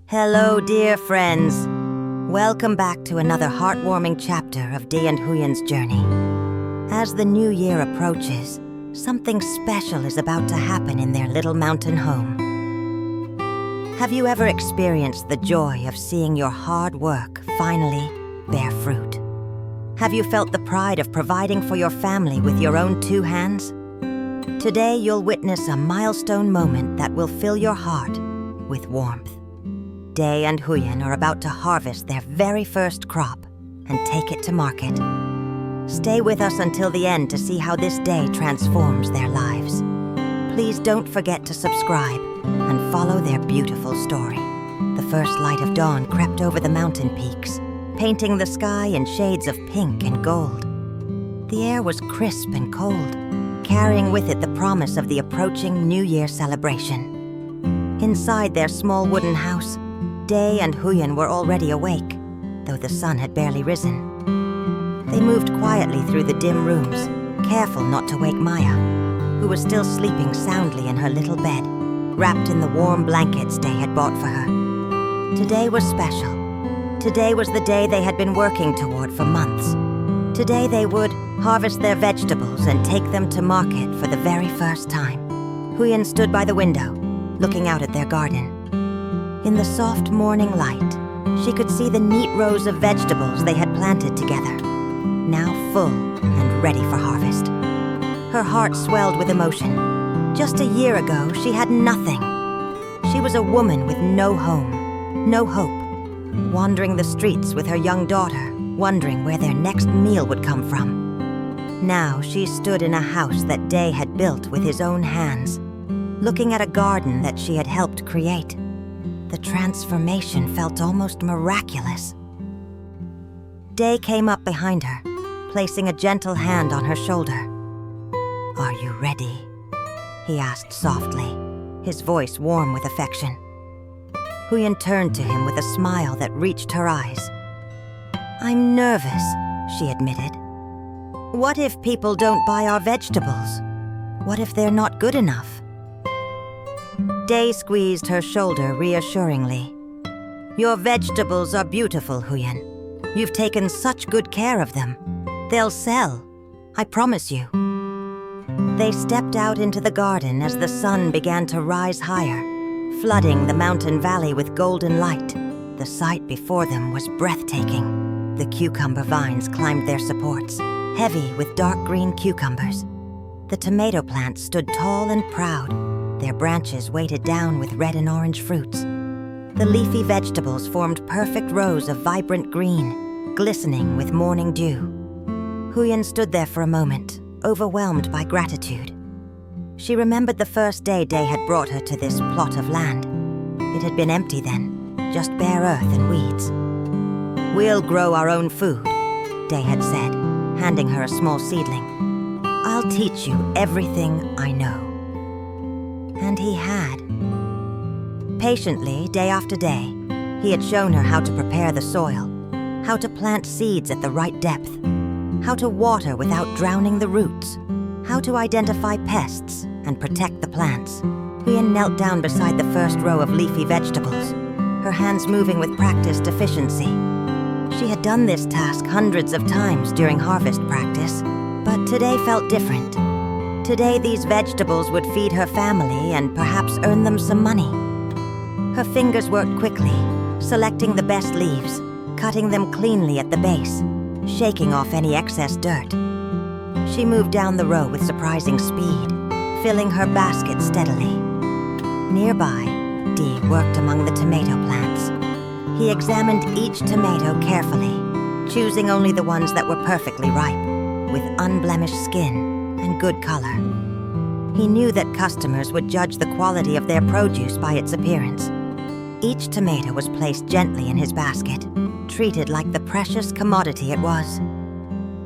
Hello, dear friends. Welcome back to another heartwarming chapter of Ly Tu Huyen's journey. As the new year approaches, something special is about to happen in their little mountain home. Have you ever experienced the joy of seeing your hard work finally bear fruit? Have you felt the pride of providing for your family with your own two hands? Today you'll witness a milestone moment that will fill your heart with warmth. Ly and Huyen are about to harvest their very first crop and take it to market. Stay with us until the end to see how this day transforms their lives. Please don't forget to subscribe and follow their beautiful story. The first light of dawn crept over the mountain peaks, painting the sky in shades of pink and gold. The air was crisp and cold, carrying with it the promise of the approaching New Year celebration. Inside their small wooden house, Ly and Huyen were already awake, though the sun had barely risen. They moved quietly through the dim rooms, careful not to wake Maya, who was still sleeping soundly in her little bed, wrapped in the warm blankets Ly had bought for her. Today was special. Today was the day they had been working toward for months. Today they would harvest their vegetables and take them to market for the very first time. Huyen stood by the window, looking out at their garden. In the soft morning light, she could see the neat rows of vegetables they had planted together, now full and ready for harvest. Her heart swelled with emotion. Just a year ago, she had nothing. She was a woman with no home, no hope, wandering the streets with her young daughter, wondering where their next meal would come from. Now she stood in a house that Ly had built with his own hands, looking at a garden that she had helped create. The transformation felt almost miraculous. Ly came up behind her, placing a gentle hand on her shoulder. "Are you ready?" he asked softly, his voice warm with affection. Huyen turned to him with a smile that reached her eyes. "I'm nervous," she admitted. "What if people don't buy our vegetables? What if they're not good enough?" Ly squeezed her shoulder reassuringly. "Your vegetables are beautiful, Huyen. You've taken such good care of them. They'll sell, I promise you." They stepped out into the garden as the sun began to rise higher, flooding the mountain valley with golden light. The sight before them was breathtaking. The cucumber vines climbed their supports, heavy with dark green cucumbers. The tomato plants stood tall and proud, their branches weighted down with red and orange fruits. The leafy vegetables formed perfect rows of vibrant green, glistening with morning dew. Huyen stood there for a moment, overwhelmed by gratitude. She remembered the first day Ly had brought her to this plot of land. It had been empty then, just bare earth and weeds. "We'll grow our own food," Ly had said, handing her a small seedling. "I'll teach you everything I know." And he had. Patiently, day after day, he had shown her how to prepare the soil, how to plant seeds at the right depth, how to water without drowning the roots, how to identify pests and protect the plants. Huyen knelt down beside the first row of leafy vegetables, her hands moving with practiced efficiency. She had done this task hundreds of times during harvest practice, but today felt different. Today, these vegetables would feed her family and perhaps earn them some money. Her fingers worked quickly, selecting the best leaves, cutting them cleanly at the base, shaking off any excess dirt. She moved down the row with surprising speed, filling her basket steadily. Nearby, Ly worked among the tomato plants. He examined each tomato carefully, choosing only the ones that were perfectly ripe, with unblemished skin and good color. He knew that customers would judge the quality of their produce by its appearance. Each tomato was placed gently in his basket, treated like the precious commodity it was.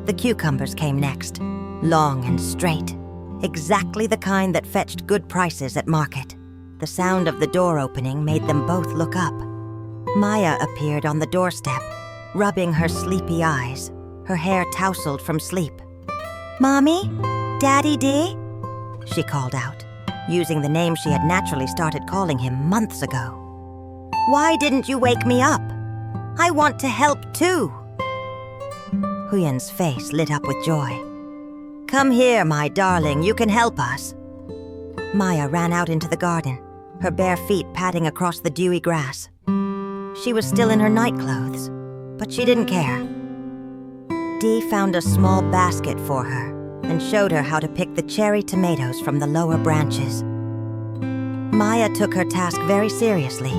The cucumbers came next, long and straight, exactly the kind that fetched good prices at market. The sound of the door opening made them both look up. Maya appeared on the doorstep, rubbing her sleepy eyes, her hair tousled from sleep. "Mommy? Daddy D?" she called out, using the name she had naturally started calling him months ago. Why didn't you wake me up? I want to help too. Huyen's face lit up with joy. Come here, my darling, you can help us. Maya ran out into the garden, her bare feet padding across the dewy grass. She was still in her nightclothes, but she didn't care. Dee found a small basket for her and showed her how to pick the cherry tomatoes from the lower branches. Maya took her task very seriously,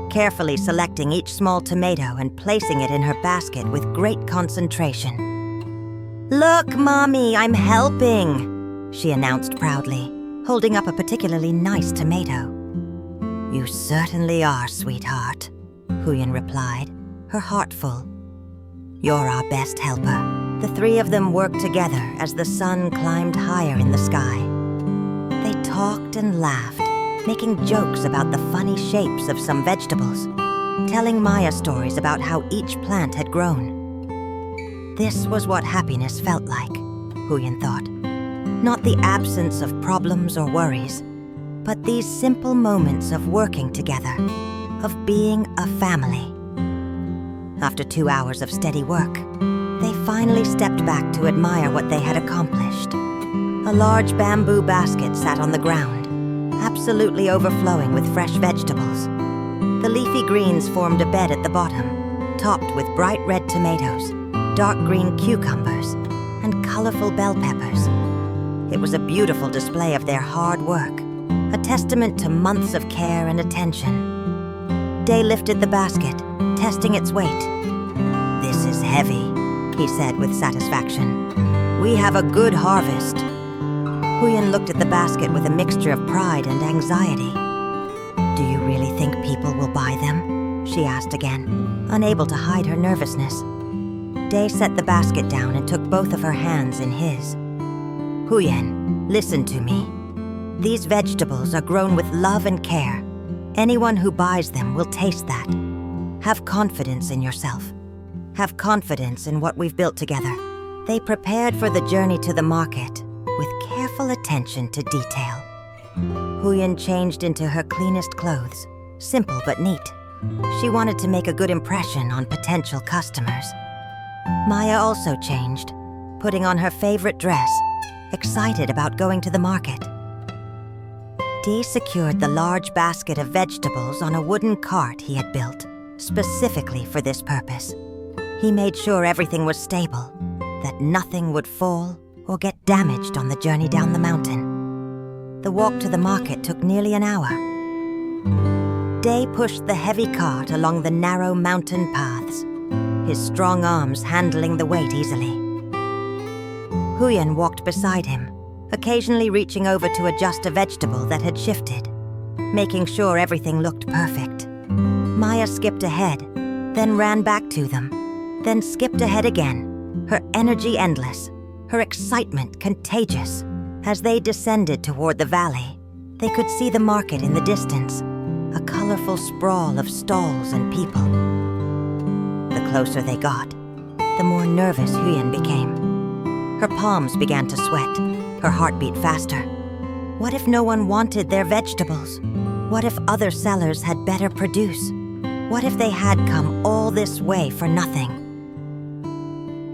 carefully selecting each small tomato and placing it in her basket with great concentration. Look, Mommy, I'm helping, she announced proudly, holding up a particularly nice tomato. You certainly are, sweetheart, Huyen replied, her heart full. You're our best helper. The three of them worked together as the sun climbed higher in the sky. They talked and laughed, making jokes about the funny shapes of some vegetables, telling Maya stories about how each plant had grown. This was what happiness felt like, Huyen thought. Not the absence of problems or worries, but these simple moments of working together, of being a family. After 2 hours of steady work, they finally stepped back to admire what they had accomplished. A large bamboo basket sat on the ground, absolutely overflowing with fresh vegetables. The leafy greens formed a bed at the bottom, topped with bright red tomatoes, dark green cucumbers, and colorful bell peppers. It was a beautiful display of their hard work, a testament to months of care and attention. Day lifted the basket, testing its weight. This is heavy, he said with satisfaction. We have a good harvest. Huyen looked at the basket with a mixture of pride and anxiety. Do you really think people will buy them? She asked again, unable to hide her nervousness. Day set the basket down and took both of her hands in his. Huyen, listen to me. These vegetables are grown with love and care. Anyone who buys them will taste that. Have confidence in yourself. Have confidence in what we've built together. They prepared for the journey to the market with careful attention to detail. Huyen changed into her cleanest clothes, simple but neat. She wanted to make a good impression on potential customers. Maya also changed, putting on her favorite dress, excited about going to the market. Dee secured the large basket of vegetables on a wooden cart he had built, specifically for this purpose. He made sure everything was stable, that nothing would fall or get damaged on the journey down the mountain. The walk to the market took nearly an hour. Day pushed the heavy cart along the narrow mountain paths, his strong arms handling the weight easily. Huyen walked beside him, occasionally reaching over to adjust a vegetable that had shifted, making sure everything looked perfect. Maya skipped ahead, then ran back to them, then skipped ahead again, her energy endless, her excitement contagious. As they descended toward the valley, they could see the market in the distance, a colorful sprawl of stalls and people. The closer they got, the more nervous Huyen became. Her palms began to sweat, her heartbeat faster. What if no one wanted their vegetables? What if other sellers had better produce? What if they had come all this way for nothing?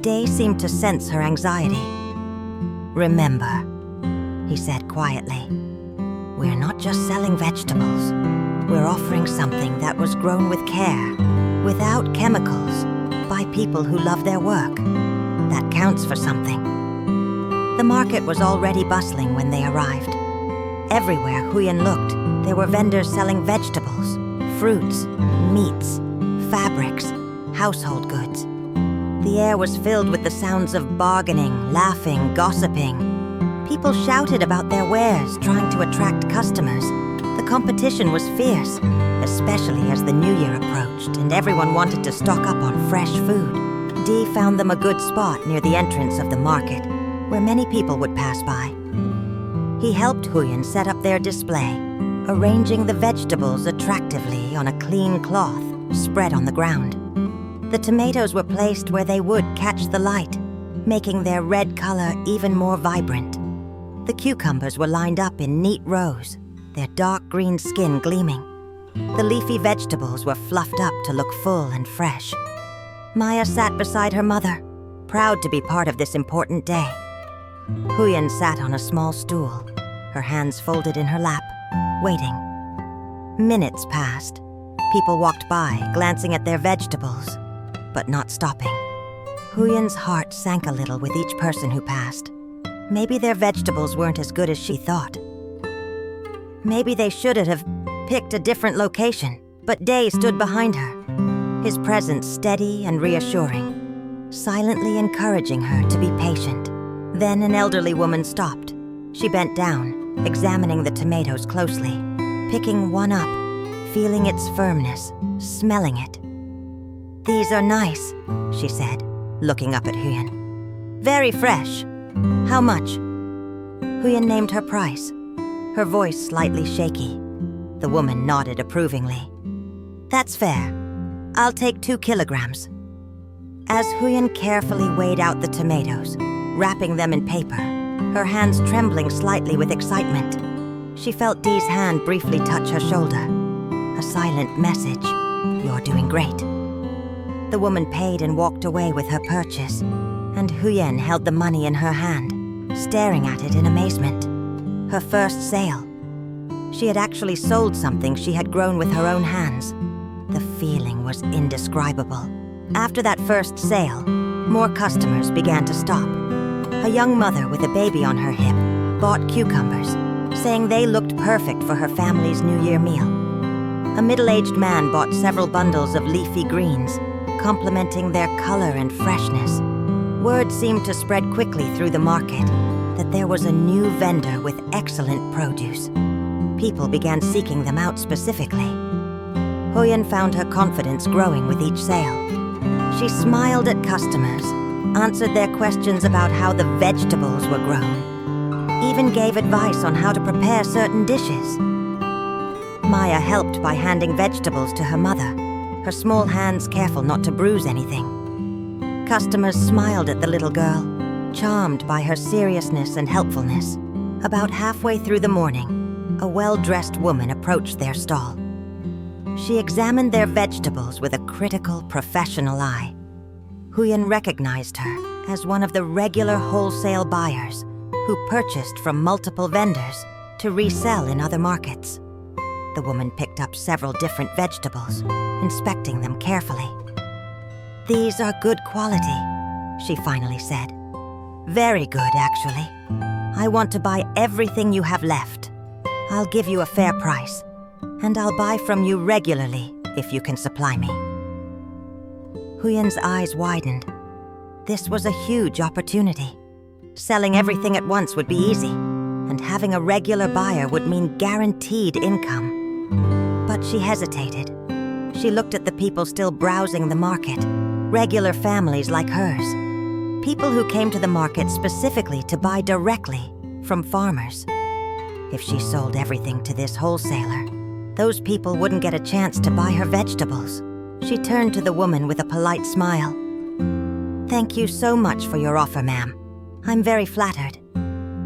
Day seemed to sense her anxiety. Remember, he said quietly, we're not just selling vegetables. We're offering something that was grown with care, without chemicals, by people who love their work. That counts for something. The market was already bustling when they arrived. Everywhere Huyen looked, there were vendors selling vegetables, fruits, meats, fabrics, household goods. The air was filled with the sounds of bargaining, laughing, gossiping. People shouted about their wares, trying to attract customers. The competition was fierce, especially as the new year approached and everyone wanted to stock up on fresh food. Dee found them a good spot near the entrance of the market, where many people would pass by. He helped Huyen set up their display, arranging the vegetables attractively on a clean cloth spread on the ground. The tomatoes were placed where they would catch the light, making their red color even more vibrant. The cucumbers were lined up in neat rows, their dark green skin gleaming. The leafy vegetables were fluffed up to look full and fresh. Maya sat beside her mother, proud to be part of this important day. Huyen sat on a small stool, her hands folded in her lap, waiting. Minutes passed. People walked by, glancing at their vegetables, but not stopping. Huyen's heart sank a little with each person who passed. Maybe their vegetables weren't as good as she thought. Maybe they should have picked a different location, but Day stood behind her, his presence steady and reassuring, silently encouraging her to be patient. Then an elderly woman stopped. She bent down, examining the tomatoes closely, picking one up, feeling its firmness, smelling it. "These are nice," she said, looking up at Huyen. "Very fresh. How much?" Huyen named her price, her voice slightly shaky. The woman nodded approvingly. "That's fair. I'll take 2 kilograms." As Huyen carefully weighed out the tomatoes, wrapping them in paper, her hands trembling slightly with excitement, she felt Dee's hand briefly touch her shoulder. A silent message, "You're doing great." The woman paid and walked away with her purchase, and Huyen held the money in her hand, staring at it in amazement. Her first sale. She had actually sold something she had grown with her own hands. The feeling was indescribable. After that first sale, more customers began to stop. A young mother with a baby on her hip bought cucumbers, saying they looked perfect for her family's New Year meal. A middle-aged man bought several bundles of leafy greens, complementing their color and freshness. Word seemed to spread quickly through the market that there was a new vendor with excellent produce. People began seeking them out specifically. Huyen found her confidence growing with each sale. She smiled at customers, answered their questions about how the vegetables were grown, even gave advice on how to prepare certain dishes. Maya helped by handing vegetables to her mother, her small hands careful not to bruise anything. Customers smiled at the little girl, charmed by her seriousness and helpfulness. About halfway through the morning, a well-dressed woman approached their stall. She examined their vegetables with a critical, professional eye. Huyen recognized her as one of the regular wholesale buyers who purchased from multiple vendors to resell in other markets. The woman picked up several different vegetables, inspecting them carefully. "These are good quality," she finally said. "Very good, actually. I want to buy everything you have left. I'll give you a fair price, and I'll buy from you regularly if you can supply me." Huyen's eyes widened. This was a huge opportunity. Selling everything at once would be easy, and having a regular buyer would mean guaranteed income. But she hesitated. She looked at the people still browsing the market, regular families like hers. People who came to the market specifically to buy directly from farmers. If she sold everything to this wholesaler, those people wouldn't get a chance to buy her vegetables. She turned to the woman with a polite smile. "Thank you so much for your offer, ma'am. I'm very flattered.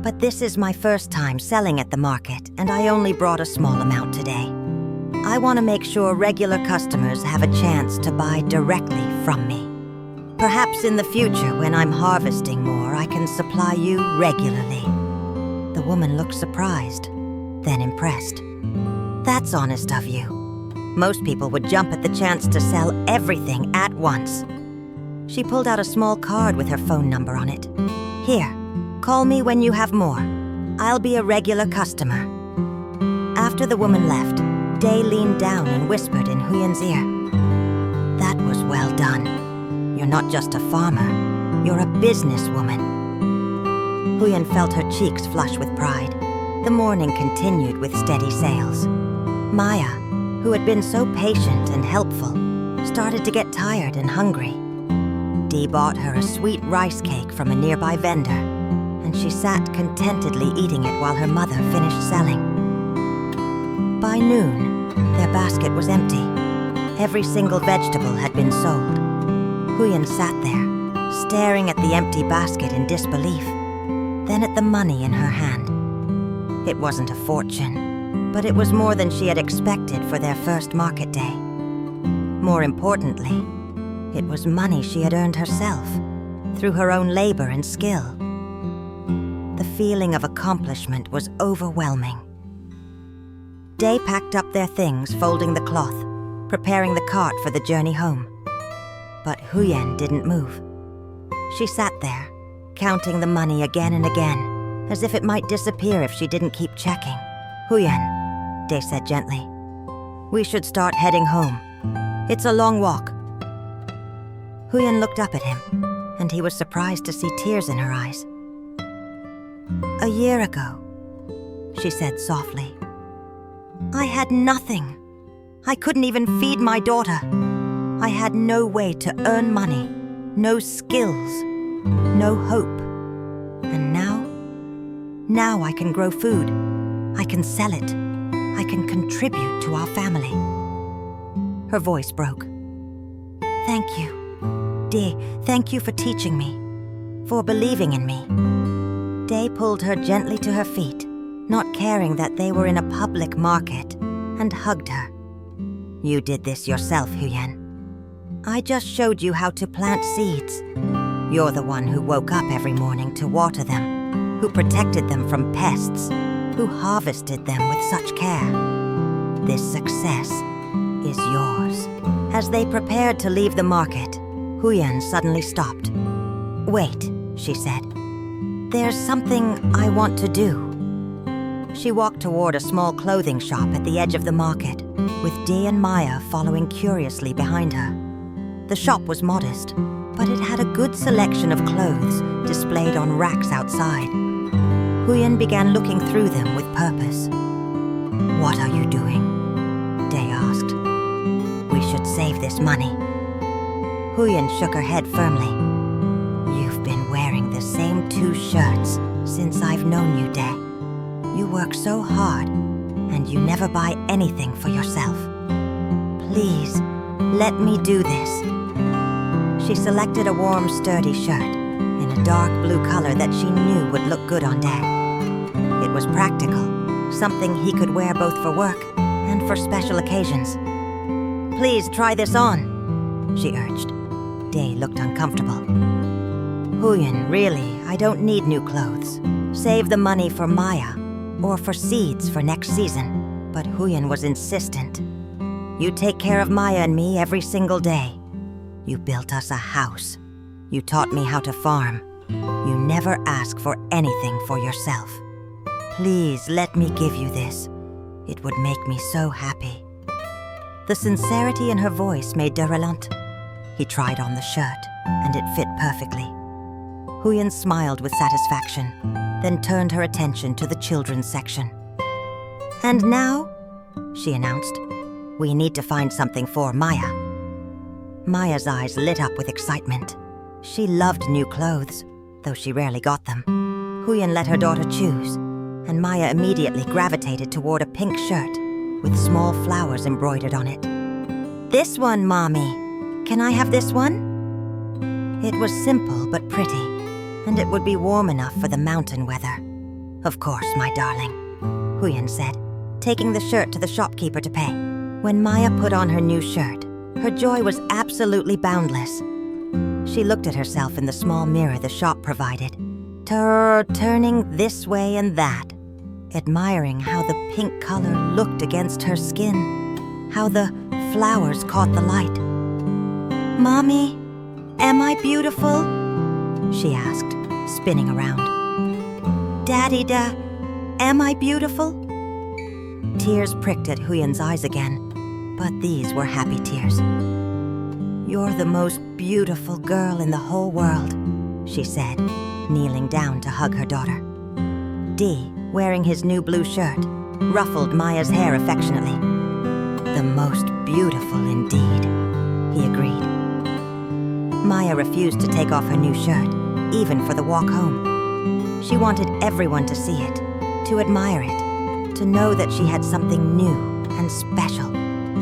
But this is my first time selling at the market, and I only brought a small amount today. I want to make sure regular customers have a chance to buy directly from me. Perhaps in the future, when I'm harvesting more, I can supply you regularly." The woman looked surprised, then impressed. "That's honest of you. Most people would jump at the chance to sell everything at once." She pulled out a small card with her phone number on it. "Here, call me when you have more. I'll be a regular customer." After the woman left, Day leaned down and whispered in Huyen's ear. "That was well done. You're not just a farmer, you're a businesswoman." Huyen felt her cheeks flush with pride. The morning continued with steady sales. Maya, who had been so patient and helpful, started to get tired and hungry. Dee bought her a sweet rice cake from a nearby vendor, and she sat contentedly eating it while her mother finished selling. By noon, their basket was empty. Every single vegetable had been sold. Huyen sat there, staring at the empty basket in disbelief, then at the money in her hand. It wasn't a fortune, But it was more than she had expected for their first market day. More importantly, it was money she had earned herself, through her own labor and skill. The feeling of accomplishment was overwhelming. Day packed up their things, folding the cloth, preparing the cart for the journey home. But Huyen didn't move. She sat there, counting the money again and again, as if it might disappear if she didn't keep checking. "Huyen," Day said gently, "we should start heading home. It's a long walk." Huyen looked up at him, and he was surprised to see tears in her eyes. "A year ago," she said softly, "I had nothing. I couldn't even feed my daughter. I had no way to earn money, no skills, no hope. And now I can grow food. I can sell it. I can contribute to our family." Her voice broke. "Thank you, Day. Thank you for teaching me, for believing in me." Day pulled her gently to her feet, not caring that they were in a public market, and hugged her. "You did this yourself, Huyen. I just showed you how to plant seeds. You're the one who woke up every morning to water them, who protected them from pests, who harvested them with such care. This success is yours." As they prepared to leave the market, Huyen suddenly stopped. "Wait," she said. "There's something I want to do." She walked toward a small clothing shop at the edge of the market, with Day and Maya following curiously behind her. The shop was modest, but it had a good selection of clothes displayed on racks outside. Huyen began looking through them with purpose. "What are you doing?" Day asked. "We should save this money." Huyen shook her head firmly. "You've been wearing the same 2 shirts since I've known you, Day. You work so hard, and you never buy anything for yourself. Please, let me do this." She selected a warm, sturdy shirt in a dark blue color that she knew would look good on Day. It was practical, something he could wear both for work and for special occasions. "Please try this on," she urged. Day looked uncomfortable. "Huyen, really, I don't need new clothes. Save the money for Maya, or for seeds for next season." But Huyen was insistent. "You take care of Maya and me every single day. You built us a house. You taught me how to farm. You never ask for anything for yourself. Please let me give you this. It would make me so happy." The sincerity in her voice made de relent. He tried on the shirt, and it fit perfectly. Huyen smiled with satisfaction, then turned her attention to the children's section. "And now," she announced, "we need to find something for Maya." Maya's eyes lit up with excitement. She loved new clothes, though she rarely got them. Huyen let her daughter choose, and Maya immediately gravitated toward a pink shirt with small flowers embroidered on it. "This one, Mommy. Can I have this one?" It was simple but pretty, and it would be warm enough for the mountain weather. "Of course, my darling," Huyen said, taking the shirt to the shopkeeper to pay. When Maya put on her new shirt, her joy was absolutely boundless. She looked at herself in the small mirror the shop provided, turning this way and that, admiring how the pink color looked against her skin, how the flowers caught the light. "Mommy, am I beautiful?" she asked, spinning around. "Daddy, am I beautiful?" Tears pricked at Huyen's eyes again, but these were happy tears. "You're the most beautiful girl in the whole world," she said, kneeling down to hug her daughter. Dee, wearing his new blue shirt, ruffled Maya's hair affectionately. "The most beautiful indeed," he agreed. Maya refused to take off her new shirt, even for the walk home. She wanted everyone to see it, to admire it, to know that she had something new and special.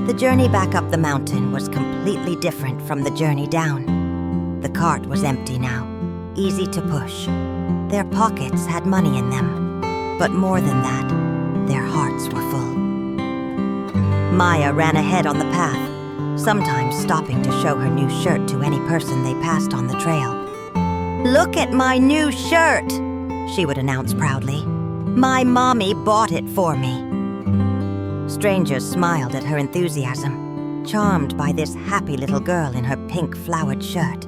The journey back up the mountain was completely different from the journey down. The cart was empty now, easy to push. Their pockets had money in them, but more than that, their hearts were full. Maya ran ahead on the path, sometimes stopping to show her new shirt to any person they passed on the trail. "Look at my new shirt," she would announce proudly. "My mommy bought it for me." Strangers smiled at her enthusiasm, charmed by this happy little girl in her pink flowered shirt.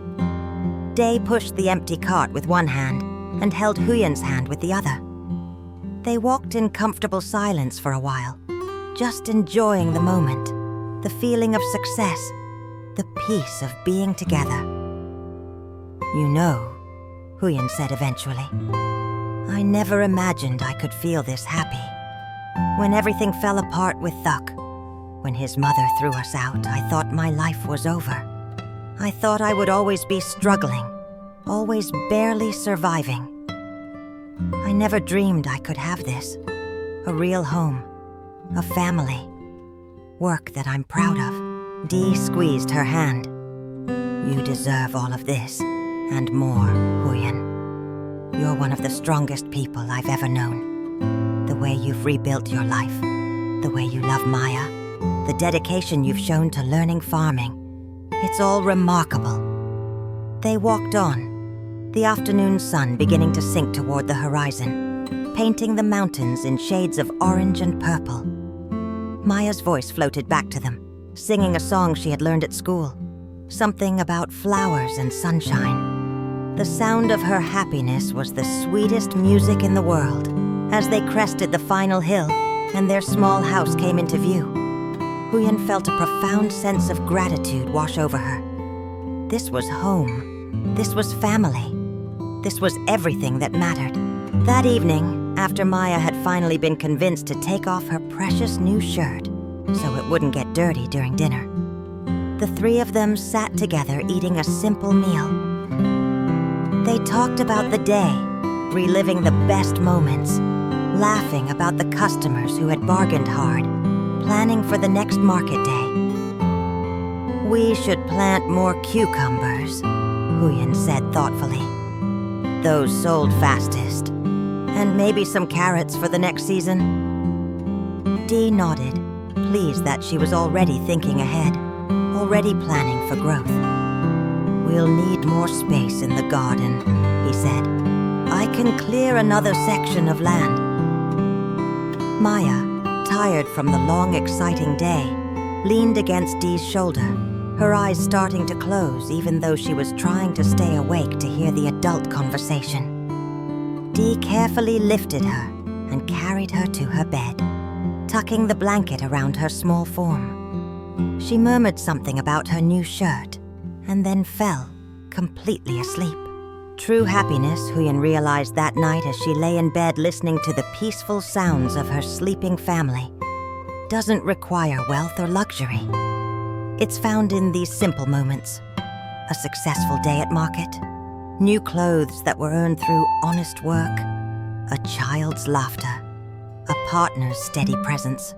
Day pushed the empty cart with one hand and held Huyen's hand with the other. They walked in comfortable silence for a while, just enjoying the moment, the feeling of success, the peace of being together. "You know," Huyen said eventually, "I never imagined I could feel this happy. When everything fell apart with Thuk, when his mother threw us out, I thought my life was over. I thought I would always be struggling, always barely surviving. I never dreamed I could have this, a real home, a family, work that I'm proud of." Dee squeezed her hand. "You deserve all of this, and more, Huyen. You're one of the strongest people I've ever known. The way you've rebuilt your life, the way you love Maya, the dedication you've shown to learning farming, it's all remarkable." They walked on, the afternoon sun beginning to sink toward the horizon, painting the mountains in shades of orange and purple. Maya's voice floated back to them, singing a song she had learned at school, something about flowers and sunshine. The sound of her happiness was the sweetest music in the world. As they crested the final hill and their small house came into view, Huyen felt a profound sense of gratitude wash over her. This was home. This was family. This was everything that mattered. That evening, after Maya had finally been convinced to take off her precious new shirt so it wouldn't get dirty during dinner, the three of them sat together eating a simple meal. They talked about the day, reliving the best moments, laughing about the customers who had bargained hard, planning for the next market day. "We should plant more cucumbers," Huyen said thoughtfully. "Those sold fastest. And maybe some carrots for the next season." Dee nodded, pleased that she was already thinking ahead, already planning for growth. "We'll need more space in the garden," he said. "I can clear another section of land." Maya, tired from the long, exciting day, leaned against Dee's shoulder, her eyes starting to close even though she was trying to stay awake to hear the adult conversation. Dee carefully lifted her and carried her to her bed, tucking the blanket around her small form. She murmured something about her new shirt and then fell, completely asleep. True happiness, Huyen realized that night as she lay in bed listening to the peaceful sounds of her sleeping family, doesn't require wealth or luxury. It's found in these simple moments. A successful day at market, new clothes that were earned through honest work, a child's laughter, a partner's steady presence.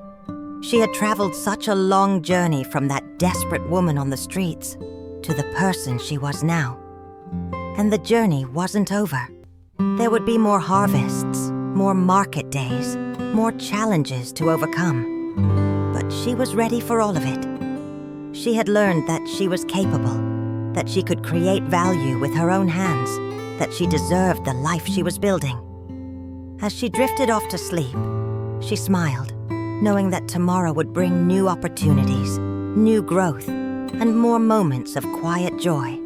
She had traveled such a long journey from that desperate woman on the streets to the person she was now. And the journey wasn't over. There would be more harvests, more market days, more challenges to overcome. But she was ready for all of it. She had learned that she was capable, that she could create value with her own hands, that she deserved the life she was building. As she drifted off to sleep, she smiled, knowing that tomorrow would bring new opportunities, new growth, and more moments of quiet joy.